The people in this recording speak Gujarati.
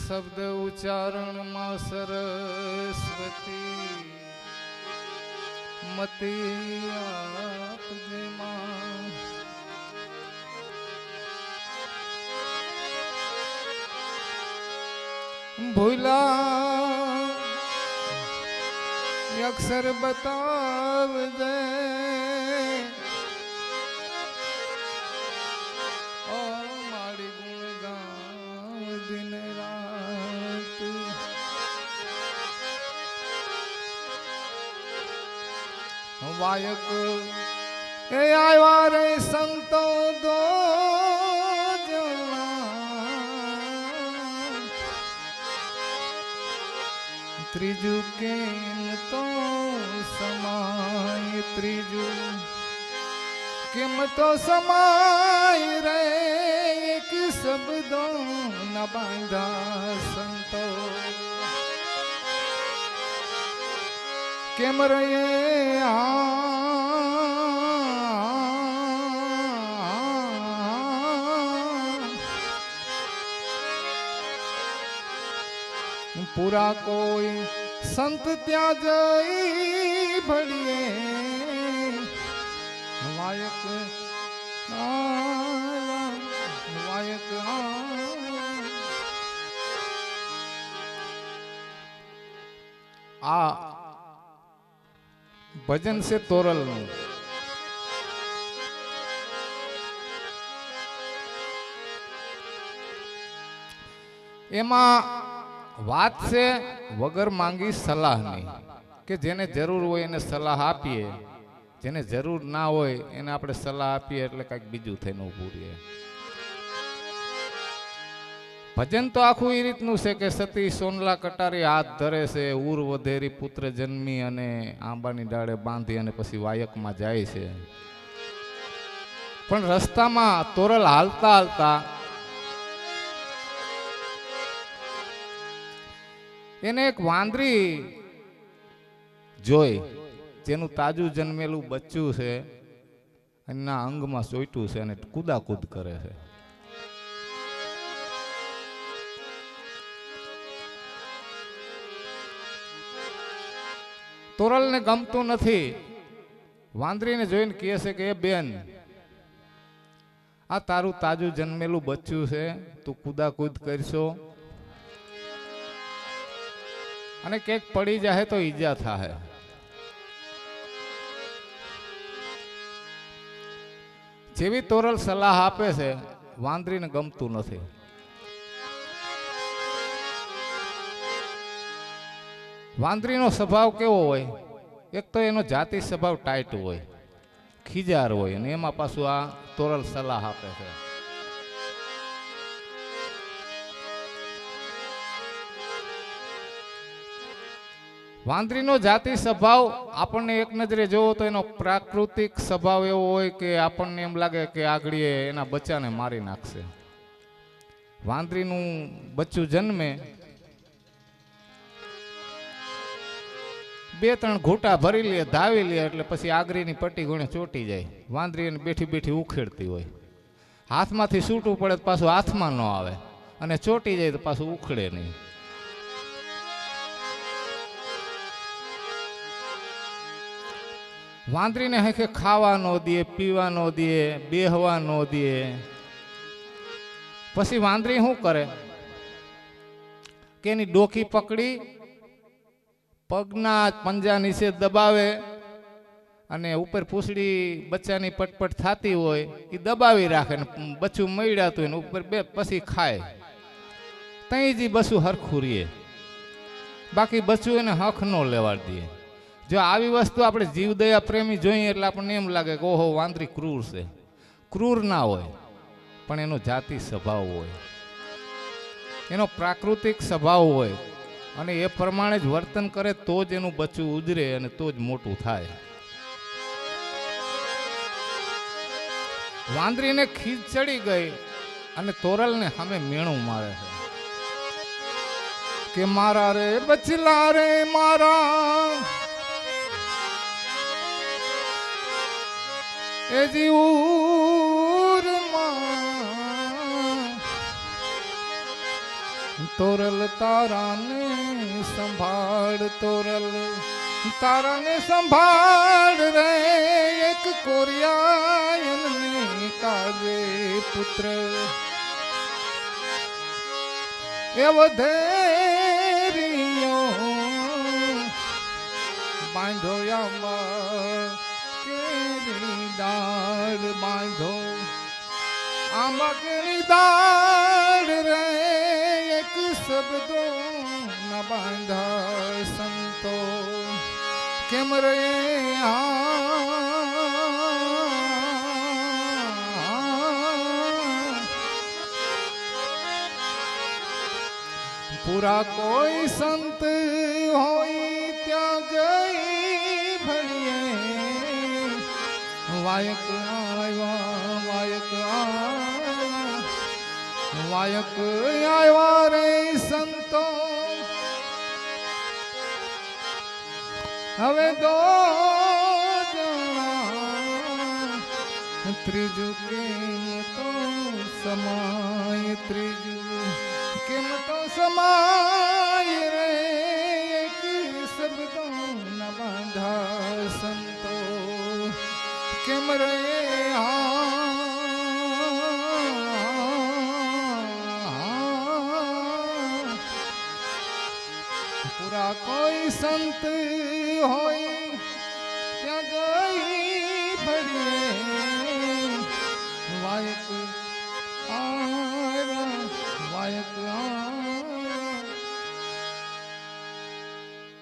શબ્દ ઉચ્ચારણમાં સરસ્વતી મતી આપજે માં. ભૂલા અક્ષર બતાવજે ઓ મારી ગુણ ગાવ દિન રાત. વાયક એ આવ્યા રે સંતો દો ત્રીજું કેમ તો સમાય, ત્રીજું કેમ તો સમાય રે એક શબ્દો ન બાંધા સંતો કેમ રે પૂરા કોઈ સંત ત્યાં જઈ ભળીએ વાયક વાયક. આ ભજન છે તોરલ નું. એમાં વાત છે વગર માંગી સલાહની, કે જેને જરૂર હોય એને સલાહ આપીએ, જેને જરૂર ના હોય એને આપણે સલાહ આપીએ એટલે કંઈક બીજું થઈને ઊભું રહે. ભજન તો આખું એ રીતનું છે કે સતી સોનલા કટારી હાથ ધરે છે, ઉર વધેરી પુત્ર જન્મી અને આંબાની ડાળે બાંધી અને પછી વાયકમાં જાય છે. પણ રસ્તામાં તોરલ હાલતા હાલતા એને એક વાંદરી જોઈ, જેનું તાજું જન્મેલું બચ્ચું છે એના અંગમાં સોઈટું છે અને કૂદાકૂદ કરે છે. તોરલને ગમતું નથી. વાંદરીને જોઈને કહે છે કે એ બેન, આ તારું તાજું જન્મેલું બચ્ચું છે, તું કૂદાકૂદ કરશો અને ક્યાંક પડી જાય તો ઈજા થાય. જેવી તોરલ સલાહ આપે છે વાંદરીને ગમતું નથી. વાંદરીનો સ્વભાવ કેવો હોય? એક તો એનો જાતિ સ્વભાવ ટાઈટ હોય, ખીજાર હોય, અને એમાં પાછું આ તોરલ સલાહ આપે છે. વાંદરીનો જાતિ સ્વભાવ આપણને એક નજરે જોવો તો એનો પ્રાકૃતિક સ્વભાવ એવો હોય કે આપણને એમ લાગે કે આગળીએ એના બચ્ચાને મારી નાખશે. વાંદરીનું બચ્ચું જન્મે, 2-3 ઘૂંટા ભરી લે, ધાવી લે એટલે પછી આગળીની પટ્ટી ગુણે ચોટી જાય. વાંદરી એને બેઠી બેઠી ઉખેડતી હોય. હાથમાંથી છૂટવું પડે તો પાછું હાથમાં ન આવે, અને ચોટી જાય તો પાછું ઉખડે નહીં. વાંદરીને હે ખાવા ન દે, પીવા ન દે, બેહવા ન દે. પછી વાંદરી શું કરે કે એની ડોકી પકડી પગના પંજા નીચે દબાવે અને ઉપર પૂંછડી બચ્ચાની પટપટ થતી હોય એ દબાવી રાખે ને બચ્ચું મળ્યાતું હોય ને ઉપર પછી ખાય. તઈ જ બચ્ચું હરખું રહીએ, બાકી બચ્ચું એને હક ન લેવા દે. જો આવી વસ્તુ આપણે જીવદયા પ્રેમી જોઈએ એટલે આપણને એમ લાગે કે ઓહો વાંદરી ક્રૂર છે. ક્રૂર ના હોય, પણ એનો જાતિ સ્વભાવ હોય, એનો પ્રાકૃતિક સ્વભાવ હોય, અને એ પ્રમાણે જ વર્તન કરે તો જ એનું બચ્ચું ઉજરે અને તો જ મોટું થાય. વાંદરીને ખીજ ચડી ગઈ અને તોરલને સામે મેણું મારે છે કે મારા રે બચલા રે મારા એ જીવમાં તોરલ તારાને સંભાળ, તોરલ તારાને સંભાળ રે, એક કોરિયાયનને કાજે પુત્ર એ વધેરિયો બાંધો આંબા કેરી દાળ, બાંધો આંબા કેરી દાળ રે, એક શબ્દો ન બાંધા સંતો કેમ રે પૂરા કોઈ સંત હોય ત્યાં જઈ ભણીએ, વાયક આવ્યા વાયક વાયક આવ્યા રે સંતો, હવે દો જણા ત્રીજું કેમ તો સમાય, ત્રીજું કેમ તો સમાય રે, એક શબ્દો ન બાંધા સંતો કેમ રે પૂરા કોઈ સંત હોય ત્યાં ગઈ ભરીએ, વાયક